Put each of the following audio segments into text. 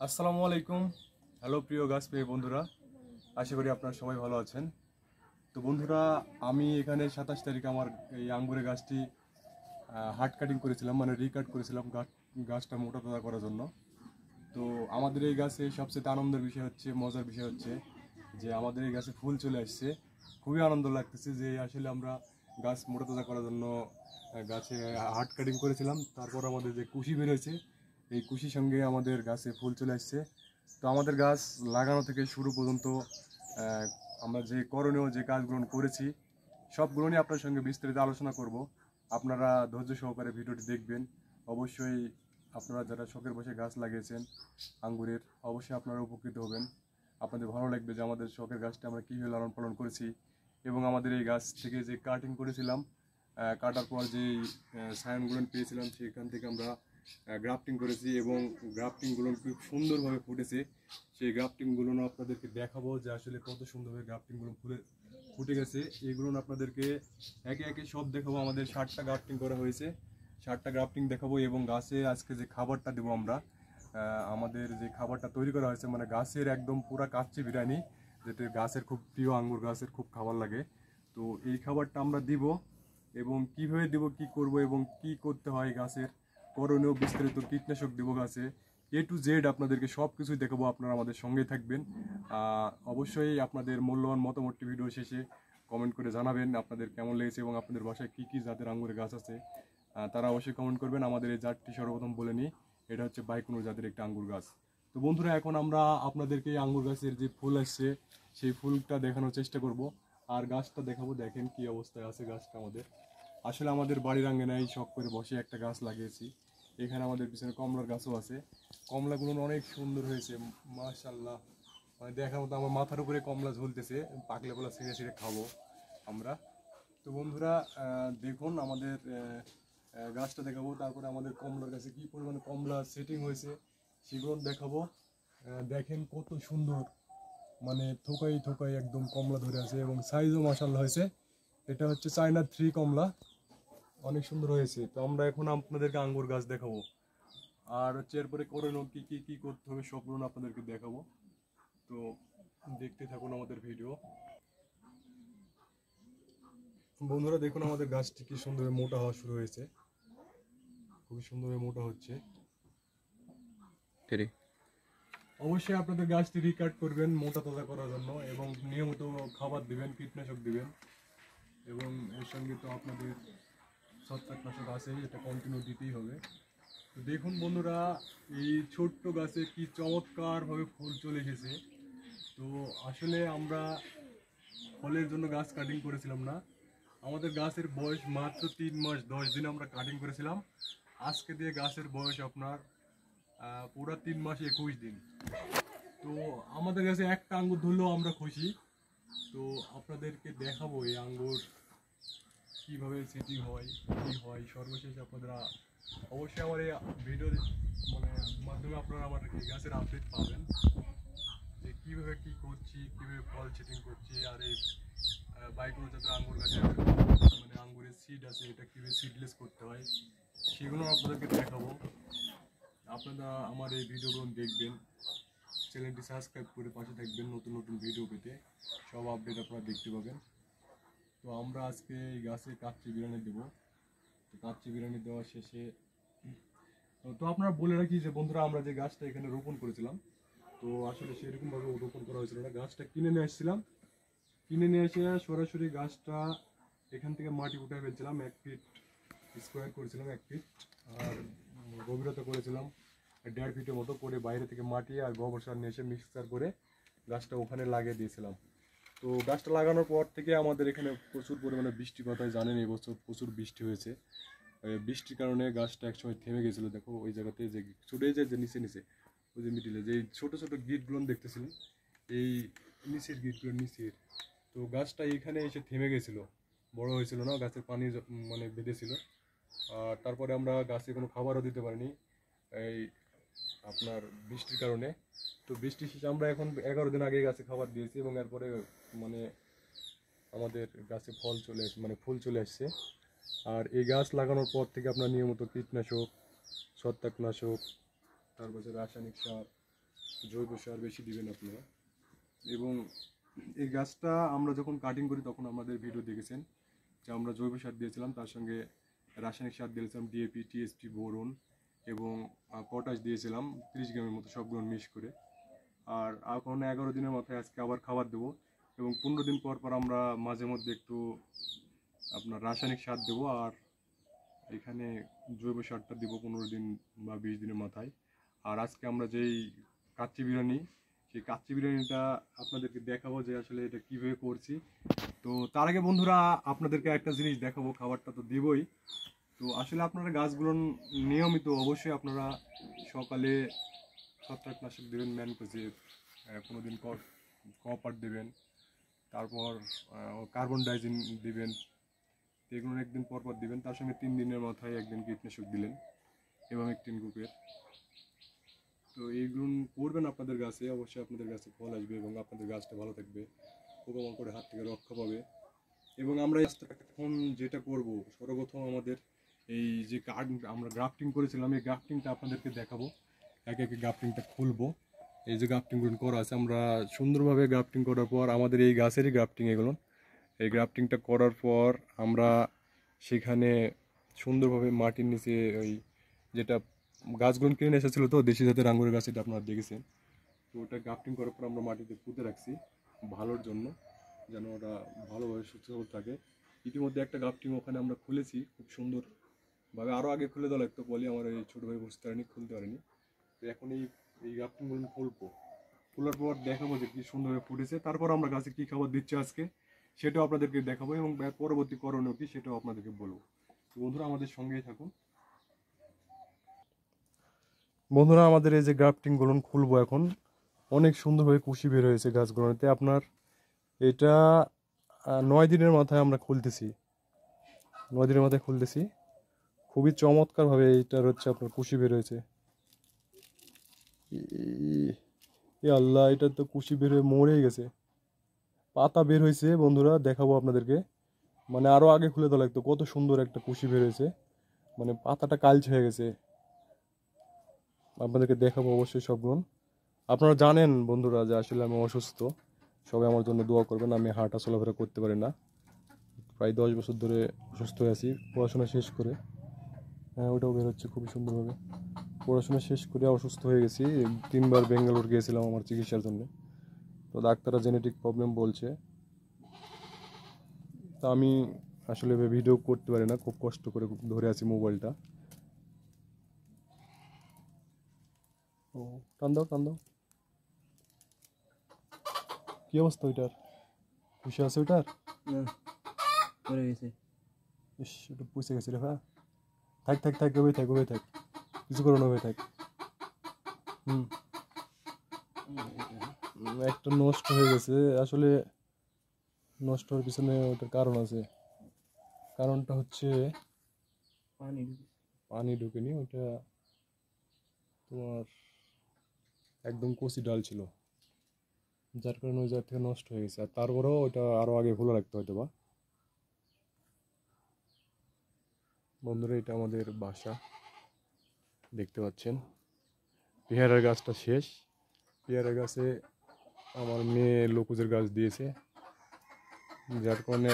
আসসালামু আলাইকুম। হ্যালো প্রিয় গাছপ্রেমী বন্ধুরা, আশা করি আপনারা সবাই ভালো আছেন। তো বন্ধুরা, আমি এখানে 27 তারিখ আমার এই আঙ্গুরের গাছটি হার্ড কাটিং করেছিলাম, মানে রিকাট করেছিলাম গাছটা মোটা তাজা করার জন্য। তো আমাদের এই গাছে সবচেয়ে আনন্দের বিষয় হচ্ছে, মজার বিষয় হচ্ছে যে আমাদের এই গাছে ফুল চলে আসছে। খুবই আনন্দ লাগতেছে যে আসলে আমরা গাছ মোটা তাজা করার জন্য গাছে হার্ড কাটিং করেছিলাম, তারপর আমাদের যে কুশি বেরোয়েছে, এই কুশির সঙ্গে আমাদের গাছে ফুল চলে আসছে। তো আমাদের গাছ লাগানো থেকে শুরু পর্যন্ত আহ, আমরা যে করণীয় যে কাজগুলো করেছি সবগুলো নিয়ে আপনার সঙ্গে বিস্তারিত আলোচনা করব। আপনারা ধৈর্য সহকারে ভিডিওটি দেখবেন। অবশ্যই আপনারা যারা শখের বসে গাছ লাগিয়েছেন আঙ্গুরের, অবশ্যই আপনারা উপকৃত হবেন। আপনাদের ভালো লাগবে যে আমাদের শখের গাছটা আমরা কীভাবে লালন পালন করেছি, এবং আমাদের এই গাছ থেকে যে কাটিং করেছিলাম, কাটার পর যে সায়নগুলো পেয়েছিলাম সেখান থেকে আমরা গ্রাফটিং করেছি, এবং গ্রাফটিংগুলো খুব সুন্দরভাবে ফুটেছে। সেই গ্রাফটিংগুলো আপনাদেরকে দেখাবো যে আসলে কত সুন্দরভাবে গ্রাফটিংগুলো ফুটে গেছে। এগুলো আপনাদেরকে একে একে সব দেখাবো। আমাদের 60টা গ্রাফটিং করা হয়েছে, 60টা গ্রাফটিং দেখাবো, এবং গাছে আজকে যে খাবারটা দেবো আমরা, আমাদের যে খাবারটা তৈরি করা হয়েছে মানে গাছের একদম পুরা কাচ্চি বিরিয়ানি, যেটা গাছের খুব প্রিয়, আঙ্গুর গাছের খুব খাবার লাগে। তো এই খাবারটা আমরা দিব, এবং কিভাবে দিব, কি করব, এবং কি করতে হয় গাছের করণীয়, বিস্তারিত কীটনাশক দেবো গাছে, A to Z আপনাদেরকে সব কিছুই দেখাবো। আপনারা আমাদের সঙ্গে থাকবেন। অবশ্যই আপনাদের মূল্যবান মতামতটি ভিডিও শেষে কমেন্ট করে জানাবেন আপনাদের কেমন লেগেছে, এবং আপনাদের বাসায় কী কী জাতের আঙ্গুরের গাছ আছে তারা অবশ্যই কমেন্ট করবেন। আমাদের এই জাতটি সর্বপ্রথম বলে নিই, এটা হচ্ছে বাইকুনুর জাতের একটা আঙ্গুর গাছ। তো বন্ধুরা, এখন আমরা আপনাদেরকে এই আঙ্গুর গাছের যে ফুল আসছে সেই ফুলটা দেখানোর চেষ্টা করব, আর গাছটা দেখাবো। দেখেন কি অবস্থায় আছে গাছটা আমাদের। আসলে আমাদের বাড়ির আঙ্গনায় শখ করে বসে একটা গাছ লাগিয়েছি। এখানে আমাদের পিছনে কমলার গাছও আছে। কমলাগুলো অনেক সুন্দর হয়েছে, মাশাআল্লাহ। মানে দেখার মতো, আমার মাথার উপরে কমলা ঝুলতেছে, পাকলে বলা ছিঁড়ে ছিঁড়ে খাবো আমরা। তো বন্ধুরা, দেখুন আমাদের গাছটা দেখাবো, তারপরে আমাদের কমলার গাছে কি পরিমাণে কমলা সেটিং হয়েছে সেগুলো দেখাবো। দেখেন কত সুন্দর, মানে থোকাই থোকাই একদম কমলা ধরে আছে, এবং সাইজও মাশাআল্লাহ হয়েছে। এটা হচ্ছে চায়না 3 কমলা, অনেক সুন্দর হয়েছে। তো আমরা এখন আপনাদেরকে আঙ্গুর গাছ দেখাবো, আর হচ্ছে এরপরে করণীয় কি কি কি করতে হবে সবগুলো আপনাদেরকে দেখাবো। তো দেখতে থাকুন আমাদের ভিডিও। বন্ধুরা দেখুন আমাদের গাছটি কি সুন্দর মোটা হওয়া শুরু হয়েছে, খুবই সুন্দর মোটা হচ্ছে। অবশ্যই আপনাদের গাছটি রিকাট করবেন মোটা তাজা করার জন্য, এবং নিয়মিত খাবার দিবেন, কীটনাশক দিবেন, এবং এর সঙ্গে তো আপনাদের ছত্রাকনাশক আছে, এটা কন্টিনিউ দিতেই হবে। তো দেখুন বন্ধুরা, এই ছোট্ট গাছে কি চমৎকারভাবে ফুল চলে এসেছে। তো আসলে আমরা ফলের জন্য গাছ কাটিং করেছিলাম না, আমাদের গাছের বয়স মাত্র 3 মাস 10 দিন আমরা কাটিং করেছিলাম। আজকে দিয়ে গাছের বয়স আপনার পুরো 3 মাস 21 দিন। তো আমাদের কাছে একটা আঙ্গুর ধরলেও আমরা খুশি। তো আপনাদেরকে দেখাবো এই আঙ্গুর কিভাবে সেটিং হয়, কি হয় সর্বশেষ আপনারা অবশ্যই আমার এই ভিডিওর মানে মাধ্যমে আপনারা আমার এই গাছের আপডেট পাবেন, যে কীভাবে কী করছি, কীভাবে ফল সেটিং করছি, আর এই বাইকগুলো যাতে আঙ্গুর গাছে মানে আঙ্গুরের সিড আছে এটা কীভাবে সিডলেস করতে হয় সেগুলো আপনাদেরকে দেখাবো। আপনারা আমার এই ভিডিওগুলো দেখবেন, চ্যানেলটি সাবস্ক্রাইব করে পাশে থাকবেন নতুন নতুন ভিডিও পেতে, সব আপডেট আপনারা দেখতে পাবেন। তো আমরা আজকে এই গাছে কাচ্চি বিরিয়ানি দেবো। তো কাচ্চি বিরিয়ানি দেওয়া শেষে তো আপনারা বলে রাখি যে বন্ধুরা, আমরা যে গাছটা এখানে রোপণ করেছিলাম, তো আসলে সেরকমভাবে রোপণ করা হয়েছিল না, গাছটা কিনে নিয়ে এসেছিলাম। কিনে নিয়ে এসে সরাসরি গাছটা এখান থেকে মাটি উঠে ফেলছিলাম, 1 ফিট স্কোয়ার করেছিলাম, 1 ফিট, আর গভীরতা করেছিলাম 1.5 ফিটের মতো করে, বাইরে থেকে মাটি আর গোবর সার নিয়ে এসে মিক্সচার করে গাছটা ওখানে লাগিয়ে দিয়েছিলাম। তো গাছটা লাগানোর পর থেকে আমাদের এখানে প্রচুর পরিমাণে বৃষ্টিপাত হয়, জানেন এই বছর প্রচুর বৃষ্টি হয়েছে। বৃষ্টির কারণে গাছটা একসময় থেমে গেছিলো। দেখো ওই জায়গাতে যে ছুটে যায়, যে নিচে নিচে ওই যে মিডিলে যে ছোট ছোট গিটগুলো দেখতেছিলেন, এই নিচের গিটগুলো নিচের, তো গাছটা এখানে এসে থেমে গেছিলো, বড় হয়েছিল না, গাছের পানি মানে বেঁধেছিল। আর তারপরে আমরা গাছে কোনো খাবারও দিতে পারিনি এই আপনার বৃষ্টির কারণে। তো বৃষ্টি শেষে আমরা এখন 11 দিন আগে গাছে খাবার দিয়েছি, এবং এরপরে মানে আমাদের গাছে ফল চলে আসে, মানে ফুল চলে আসছে। আর এই গাছ লাগানোর পর থেকে আপনার নিয়মিত কীটনাশক, ছত্রাকনাশক, তারপরে রাসায়নিক সার, জৈব সার বেশি দিবেন আপনারা। এবং এই গাছটা আমরা যখন কাটিং করি তখন আমাদের ভিডিও দেখেছেন যে আমরা জৈব সার দিয়েছিলাম, তার সঙ্গে রাসায়নিক সার দিয়েছিলাম ডিএপি, টিএসপি, বোরন এবং পটাশ দিয়েছিলাম 30 গ্রামের মতো, সবগুলো মিক্স করে। আর এখন 11 দিনের মাথায় আজকে আবার খাবার দেবো এবং 15 দিন পর পর আমরা মাঝে মধ্যে একটু আপনার রাসায়নিক সার দেবো। আর এখানে জৈব সারটা দিব 15 দিন বা 20 দিনের মাথায়। আর আজকে আমরা যেই কাচ্চি বিরিয়ানি, সেই কাচ্চি বিরিয়ানিটা আপনাদেরকে দেখাবো যে আসলে এটা কীভাবে করছি। তো তার আগে বন্ধুরা আপনাদেরকে একটা জিনিস দেখাবো, খাবারটা তো দেবই। তো আসলে আপনারা গাছগুলো নিয়মিত অবশ্যই আপনারা সকালে ছত্রাকনাশক দেবেন, ম্যানকোজেব, কোনোদিন কপার দেবেন, তারপর কার্বন ডাইজিন দিবেন, এগুলো একদিন পর পর দিবেন। তার সঙ্গে 3 দিনের মাথায় একদিন কীটনাশক দিলেন এবং 1 গ্রুপের। তো এইগুলো করবেন আপনাদের গাছে, অবশ্যই আপনাদের গাছে ফল আসবে এবং আপনাদের গাছটা ভালো থাকবে, পোকামাকড়ের হাত থেকে রক্ষা পাবে। এবং আমরা এখন যেটা করব, সর্বপ্রথম আমাদের এই যে আমরা গ্রাফটিং করেছিলাম, এই গ্রাফটিংটা আপনাদেরকে দেখাবো। একে একে গ্রাফটিংটা খুলবো। এই যে গ্রাফটিংগুলো করা আছে, আমরা সুন্দরভাবে গ্রাফটিং করার পর আমাদের এই গাছেরই গ্রাফটিং এগুলো, এই গ্রাফটিংটা করার পর আমরা সেখানে সুন্দরভাবে মাটির নিচে ওই যেটা গাছগুলো কিনে এসেছিলো, তো দেশি জাতের আঙ্গুরের গাছ, এটা আপনারা দেখেছেন। তো ওটা গ্রাফটিং করার পর আমরা মাটিতে পুঁতে রাখছি ভালোর জন্য, যেন ওটা ভালোভাবে সুস্থ থাকে। ইতিমধ্যে একটা গ্রাফটিং ওখানে আমরা খুলেছি খুব সুন্দরভাবে, আরও আগে খুলে দেওয়া লাগতো বলে আমার এই ছোটো ভাই বুঝতে পারেনি, খুলতে পারেনি। তো এখন এই গ্রাফটিংগুলো খুলবো, খোলার পর দেখাবো যে কী সুন্দরভাবে ফুটেছে। তারপর আমরা গাছে কী খাবার দিচ্ছি আজকে সেটাও আপনাদেরকে দেখাবো এবং পরবর্তী করণীয় কী সেটাও আপনাদেরকে বলবো। তো বন্ধুরা আমাদের সঙ্গেই থাকুন। বন্ধুরা আমাদের এই যে গ্রাফটিংগুলো খুলবো এখন, অনেক সুন্দরভাবে কুশি বের হয়েছে গাছগুলোতে। আপনার এটা 9 দিনের মাথায় আমরা খুলতেছি, 9 দিনের মাথায় খুলতেছি। খুবই চমৎকারভাবে এইটার হচ্ছে আপনার কুশি বের হয়েছে। এ আল্লাহ, এটা তো কুশি বের হয়ে মরেই গেছে। পাতা বের হয়েছে বন্ধুরা, দেখাবো আপনাদেরকে। মানে আরও আগে খুলে দেওয়া লাগতো, কত সুন্দর একটা কুশি বের হয়েছে, মানে পাতাটা কালচে হয়ে গেছে। আপনাদেরকে দেখাবো অবশ্যই সবগুলো। আপনারা জানেন বন্ধুরা যে আসলে আমি অসুস্থ, সবাই আমার জন্য দোয়া করবেন। আমি হাঁটা চলাফেরা করতে পারি না, প্রায় 10 বছর ধরে অসুস্থ হয়ে আছি পড়াশোনা শেষ করে। হ্যাঁ, ওটাও বের হচ্ছে খুবই সুন্দরভাবে। পড়াশোনা শেষ করে অসুস্থ হয়ে গেছি, 3বার বেঙ্গালোর গিয়েছিলাম আমার চিকিৎসার জন্য। তো ডাক্তাররা জেনেটিক প্রবলেম বলছে। তা আমি আসলে ভিডিও করতে পারি না, খুব কষ্ট করে ধরে আছি মোবাইলটা। ও, টান দাও টান দাও। কি অবস্থা ওইটার? খুশি আছে ওইটার? পড়ে গেছে। ইস, ওটা পুষে গেছে রে। হ্যাঁ, থাক থাক থাক, ওই থাক, ওই থাক, কিছু করো না, ওই থাক। একটা নষ্ট হয়ে গেছে আসলে। নষ্ট হওয়ার পিছনে ওটার কারণ আছে। কারণটা হচ্ছে পানি ঢুকেনি, ওটা তোমার একদম কচি ডাল ছিল, যার কারণে ওই জায়গা থেকে নষ্ট হয়ে গেছে। আর তারপরেও ওটা আরও আগে খোলা রাখতে হয়তো বা। বন্ধুরা এটা আমাদের বাসা, দেখতে পাচ্ছেন। পেয়ারার গাছটা শেষ, পেয়ারা গাছে আমার মেয়ে লকুজের গাছ দিয়েছে, যার কারণে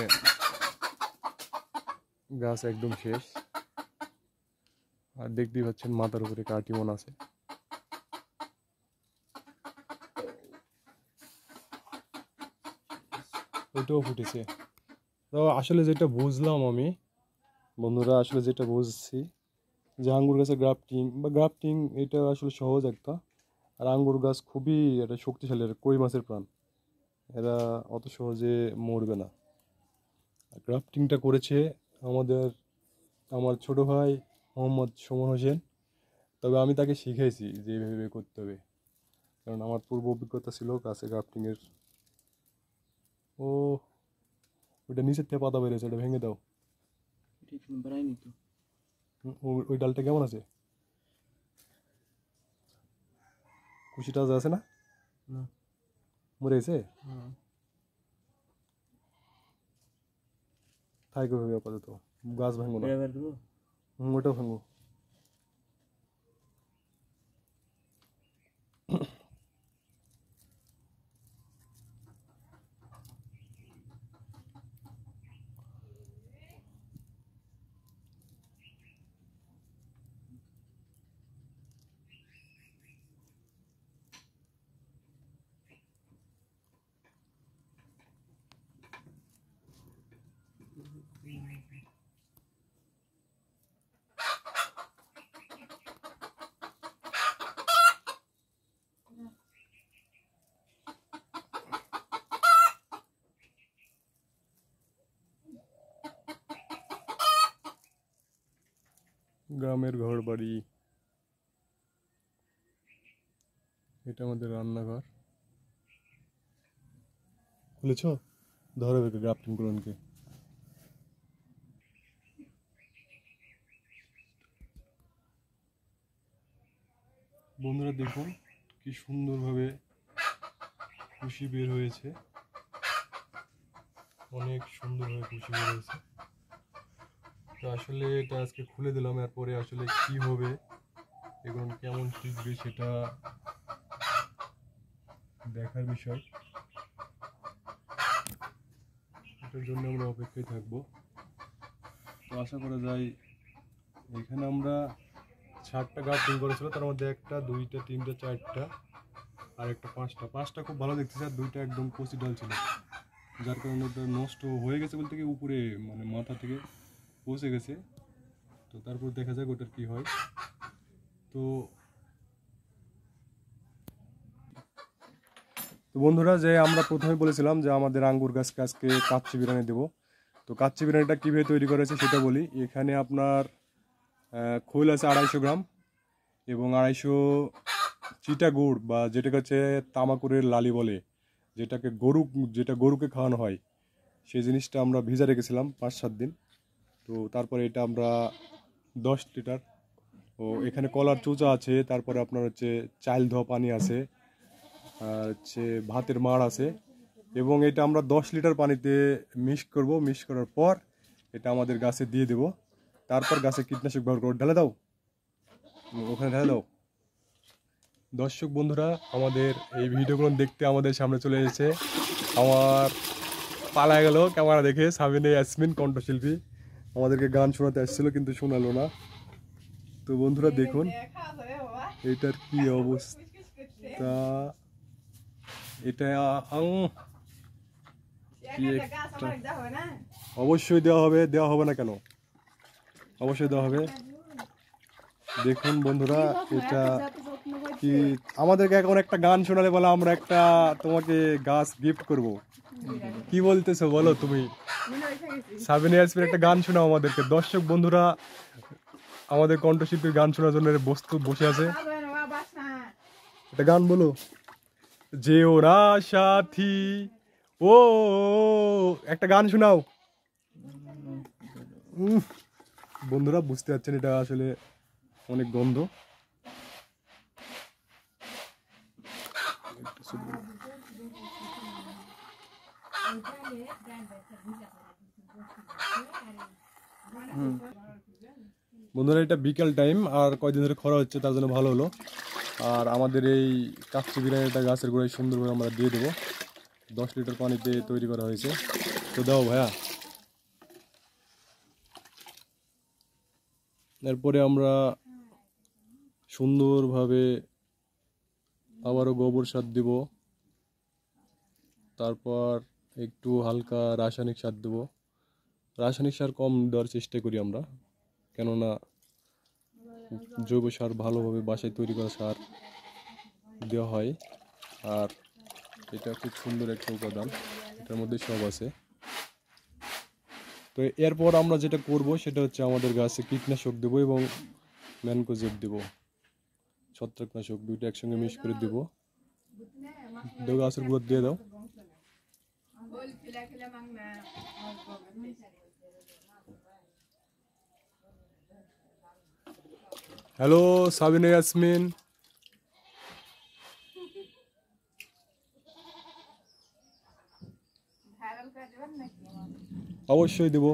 গাছ একদম শেষ। আর দেখতেই পাচ্ছেন মাথার উপরে কাটিমন আছে। ওইটাও ফুটেছে। তো আসলে যেটা বুঝলাম আমি বন্ধুরা, আসলে যেটা বুঝছি যে আঙ্গুর গাছের গ্রাফটিং এটা আসলে সহজ একটা। আর আঙ্গুর গাছ খুবই একটা শক্তিশালী, একটা কই মাছের প্রাণ, এরা অত সহজে মরবে না। গ্রাফটিংটা করেছে আমার ছোট ভাই মোহাম্মদ সুমন হোসেন। তবে আমি তাকে শিখাইছি যে এইভাবে করতে হবে, কারণ আমার পূর্ব অভিজ্ঞতা ছিল গাছে গ্রাফটিংয়ের। ও, ওইটা নিচের থেকে পাতা বেরিয়েছে, ওটা ভেঙে দাও। ওই ডালটা কেমন আছে? কুশিটা যে আছে না, মরে গেছে। থাকবে ভাবে আপাতত, গাছ ভাঙবো না। ওটাও ভাঙবো। গ্রামের ঘর বাড়ি। এটা আমাদের রান্নাঘর। খুলেছ? ধরো গ্রাফটিং করুনকে। বন্ধুরা দেখুন কি সুন্দরভাবে কুশি বের হয়েছে, অনেক সুন্দরভাবে কুশি বের হয়েছে। তো আসলে এটা আজকে খুলে দিলাম, এরপরে আসলে কি হবে, এগুলো কেমন টিকবে সেটা দেখার বিষয়। এটার জন্য আমরা অপেক্ষায় থাকবো। তো আশা করা যায় এখানে আমরা 6টা গ্রাফটিং করেছিল, তার মধ্যে 1টা 2টা 3টা 4টা আর একটা 5টা খুব ভালো দেখতেছে, আর 2টা একদম কচি ডাল ছিল, যার কারণে ওটা নষ্ট হয়ে গেছে বলতে কি উপরে মানে মাথা থেকে পচে গেছে। তো তারপর দেখা যাক ওটার কি হয়। তো বন্ধুরা, যে আমরা প্রথমে বলেছিলাম যে আমাদের আঙ্গুর গাছকে আজকে কাচ্চি বিরিয়ানি দেবো। তো কাচ্চি বিরিয়ানিটা কীভাবে তৈরি করেছে সেটা বলি। এখানে আপনার খোল আছে 250 গ্রাম এবং 250 চিটা গুড় বা যেটাকে হচ্ছে তামাকুরের লালি বলে, যেটা গরুকে খাওয়ানো হয়, সেই জিনিসটা আমরা ভিজা রেখেছিলাম 5-7 দিন। তো তারপরে এটা আমরা 10 লিটার, ও এখানে কলার চুচা আছে, তারপরে আপনার হচ্ছে চাল ধোয়া পানি আছে, আর হচ্ছে ভাতের মাড় আছে, এবং এটা আমরা 10 লিটার পানিতে মিক্স করব। মিক্স করার পর এটা আমাদের গাছে দিয়ে দেব। তারপর গাছে কীটনাশক ব্যবহার করে ঢেলে দাও, ওখানে ঢেলে দাও। দর্শক বন্ধুরা, আমাদের এই ভিডিওগুলো দেখতে আমাদের সামনে চলে এসেছে, আমার পালায় গেল ক্যামেরা দেখে, সাবিনা ইয়াসমিন কণ্ঠশিল্পী আমাদেরকে গান শোনাতে আসছিল কিন্তু শোনালো না। তো বন্ধুরা দেখুন এটার কি অবস্থা। এটা অবশ্যই দেওয়া হবে না কেন, অবশ্যই দেওয়া হবে। দেখুন বন্ধুরা, এটা কি আমাদেরকে এখন একটা গান শোনালে বলে আমরা একটা তোমাকে গাছ গিফট করব, কি বলতেছো বলো তুমি? সাবিনা ইয়াসমিন একটা গান শোনাও আমাদেরকে। দর্শক বন্ধুরা আমাদের কণ্ঠশিল্পীর গান শোনার জন্য বস্তু বসে আছে, একটা গান বলো। যে ওরা সাথী, ও একটা গান শোনাও। বন্ধুরা বুঝতে পারছেন এটা আসলে অনেক গন্ধ। বন্ধুরা এটা বিকাল টাইম, আর কয়দিন ধরে খরা হচ্ছে তার জন্য ভালো হলো। আর আমাদের এই কাচ্চি বিরিয়ানিটা গাছের গোড়ায় সুন্দরভাবে আমরা দিয়ে দেবো। 10 লিটার পানিতে তৈরি করা হয়েছে। তো দাও ভাইয়া। এরপরে আমরা সুন্দরভাবে আবারও গোবর সার দেব, তারপর একটু হালকা রাসায়নিক সার দেব। রাসায়নিক সার কম দেওয়ার চেষ্টা করি আমরা, কেননা জৈব সার ভালোভাবে বাসায় তৈরি করা সার দেওয়া হয়। আর এটা খুব সুন্দর একটা উপাদান, এটার মধ্যে সব আছে। তো এরপর আমরা যেটা করব সেটা হচ্ছে আমাদের গাছে কীটনাশক দেবো এবং ম্যানকোজেব দেবো, ছত্রাকনাশক, দুইটা একসঙ্গে মিক্স করে দেবো। গাছের গুঁড়ো দিয়ে দাও। হ্যালো সাবিনা ইয়াসমিন, অবশ্যই দেবো।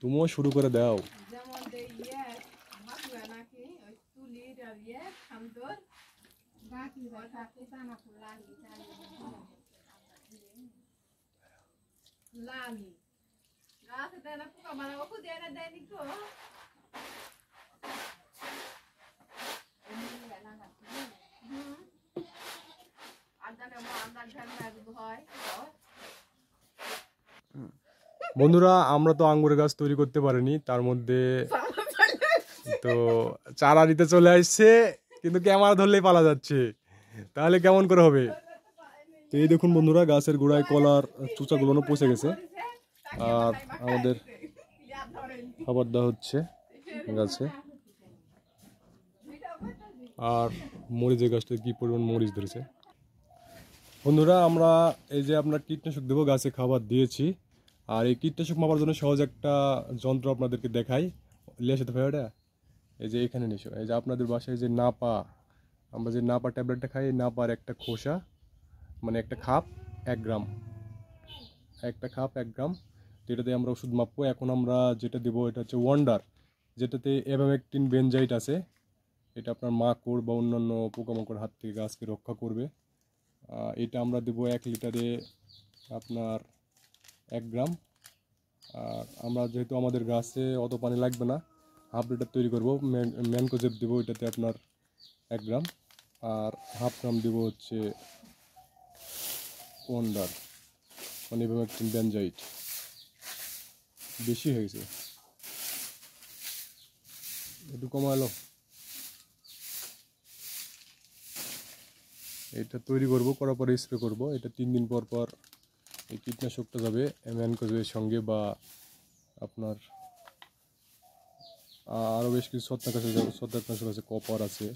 তুমিও শুরু করে দাও। বন্ধুরা আমরা তো আঙ্গুরের গাছ তৈরি করতে পারিনি, তার মধ্যে তো চারা নিতে চলে আসছে, কিন্তু ক্যামেরা ধরলেই পালা যাচ্ছে, তাহলে কেমন করে হবে? তো এই দেখুন বন্ধুরা, গাছের গোড়ায় কলার চুচাগুলো পচে গেছে, আর আমাদের খাবার দেওয়া হচ্ছে গাছে। আর মরিচের গাছটা কি পরিমাণ মরিচ ধরেছে বন্ধুরা। আমরা এই যে আপনার কীটনাশক দেবো, গাছে খাবার দিয়েছি। আর এই কীটনাশক মাপার জন্য সহজ একটা যন্ত্র আপনাদেরকে দেখাই, লিয়ে আসতে ভাই ওটা। এই যে এখানে নিশো, এই যে আপনাদের বাসায় যে নাপা, আমরা যে নাপা ট্যাবলেটটা খাই, এই নাপার একটা খোসা, মানে একটা খাপ 1 গ্রাম, একটা খাপ 1 গ্রাম, তো এটাতে আমরা ওষুধ মাপবো। এখন আমরা যেটা দেবো এটা হচ্ছে ওয়ান্ডার, যেটাতে এভামেকটিন বেনজাইট আছে। এটা আপনার মাকড় বা অন্যান্য পোকামাকড় হাত থেকে গাছকে রক্ষা করবে। এটা আমরা দেবো 1 লিটারে আপনার 1 গ্রাম। আর আমরা যেহেতু আমাদের গাছে অত পানি লাগবে না, হাফ লিটার তৈরি করবো, ম্যানকোজেব দেবো এটাতে আপনার 1 গ্রাম। আর হাফ গ্রাম দেবো হচ্ছে ওয়ান্ডার, মানে ইভামেকটিন বেনজাইট। বেশি হয়ে গেছে, একটু কমালো। এটা তৈরি করব, করার পরে স্প্রে করব। এটা 3 দিন পর পর এই কীটনাশকটা যাবে ম্যানকোজেবের সঙ্গে, বা আপনার আরও বেশ কিছু ছত্রাকনাশক আছে, কপার আছে।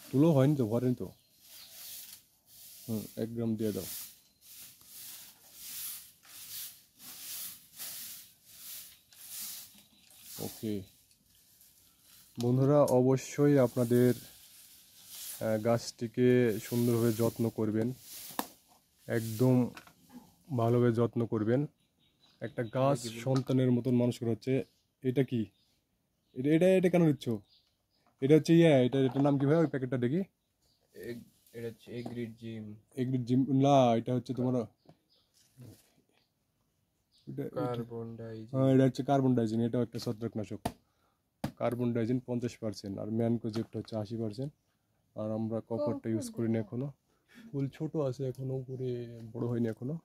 তুলো হয়নি তো, ভরেনি তো। 1 গ্রাম দিয়ে দাও। ওকে বন্ধুরা, অবশ্যই আপনাদের গাছটিকে সুন্দরভাবে যত্ন করবেন, একদম ভালোভাবে যত্ন করবেন। একটা গাছ সন্তানের মতন মানুষ করা হচ্ছে। এটা কি, এটা এটা এটা কেন দিচ্ছ? এটা হচ্ছে এটার নাম কি ভাই, ওই প্যাকেটটা দেখি। এটা হচ্ছে এগ্রিড জিম। এগ্রিড জিম না, এটা হচ্ছে তোমার কার্বন ডাইজিন। হ্যাঁ, এটা হচ্ছে কার্বন ডাইজিন। এটাও একটা ছত্রাকনাশক। কার্বন ডাইজিন 50%, আর ম্যানকোজেবটা হচ্ছে 80%। আর আমরা কপারটা ইউজ করি না এখনো, ফুল ছোট আছে এখনো, উপরে বড় হয়নি এখনো।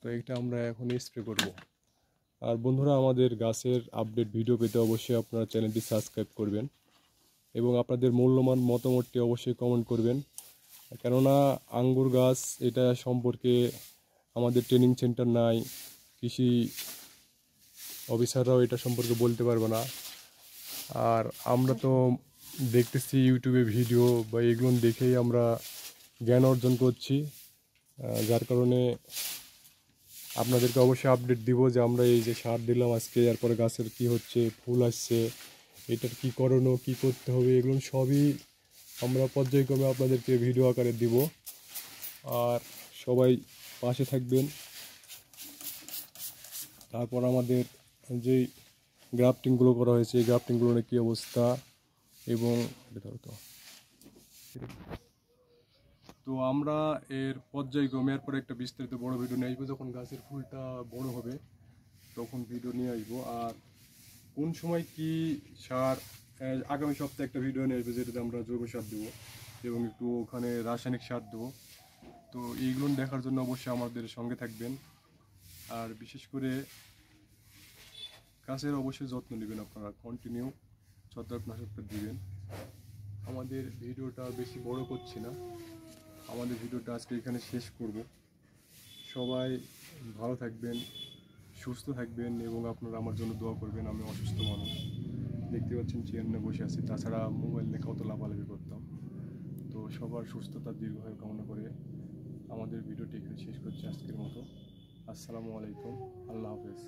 তো এটা আমরা এখন স্প্রে করব। আর বন্ধুরা, আমাদের গাছের আপডেট ভিডিও পেতে অবশ্যই আপনারা চ্যানেলটি সাবস্ক্রাইব করবেন, এবং আপনাদের মূল্যবান মতামতটি অবশ্যই কমেন্ট করবেন। কেননা আঙ্গুর গাছ এটা সম্পর্কে আমাদের ট্রেনিং সেন্টার নাই, কৃষি অফিসাররাও এটা সম্পর্কে বলতে পারবে না। আর আমরা তো দেখতেছি ইউটিউবে ভিডিও বা এগুলো দেখেই আমরা জ্ঞান অর্জন করছি, যার কারণে আপনাদেরকে অবশ্যই আপডেট দিব যে আমরা এই যে সার দিলাম আজকে, এরপরে গাছের কি হচ্ছে, ফুল আসছে, এটার কি করণীয়, কি করতে হবে, এগুলো সবই আমরা পর্যায়ক্রমে আপনাদেরকে ভিডিও আকারে দিব। আর সবাই পাশে থাকবেন। তারপর আমাদের যেই গ্রাফটিংগুলো করা হয়েছে, এই গ্রাফটিংগুলোর কী অবস্থা, এবং তো আমরা এর পর্যায়ক্রমে এরপরে একটা বিস্তারিত বড় ভিডিও নিয়ে আসবো। যখন গাছের ফুলটা বড় হবে তখন ভিডিও নিয়ে আসবো। আর কোন সময় কি সার, আগামী সপ্তাহে একটা ভিডিও নিয়ে আসবো যেটাতে আমরা জৈব সার দেবো এবং একটু ওখানে রাসায়নিক সার দেবো। তো এইগুলো দেখার জন্য অবশ্যই আমাদের সঙ্গে থাকবেন। আর বিশেষ করে গাছের অবশ্যই যত্ন নেবেন, আপনারা কন্টিনিউ ছত্রাকনাশকটা দিবেন। আমাদের ভিডিওটা বেশি বড় করছি না, আমাদের ভিডিওটা আজকে এখানে শেষ করব। সবাই ভালো থাকবেন, সুস্থ থাকবেন, এবং আপনারা আমার জন্য দোয়া করবেন। আমি অসুস্থ মানুষ, দেখতে পাচ্ছেন চেয়ার নিয়ে বসে আছি, তাছাড়া মোবাইল নিয়ে কত লাফালাফি করতাম। তো সবার সুস্থতা দীর্ঘায়ু কামনা করে আমাদের ভিডিওটি এখানে শেষ করছি আজকের মতো। আসসালামু আলাইকুম, আল্লাহ হাফেজ।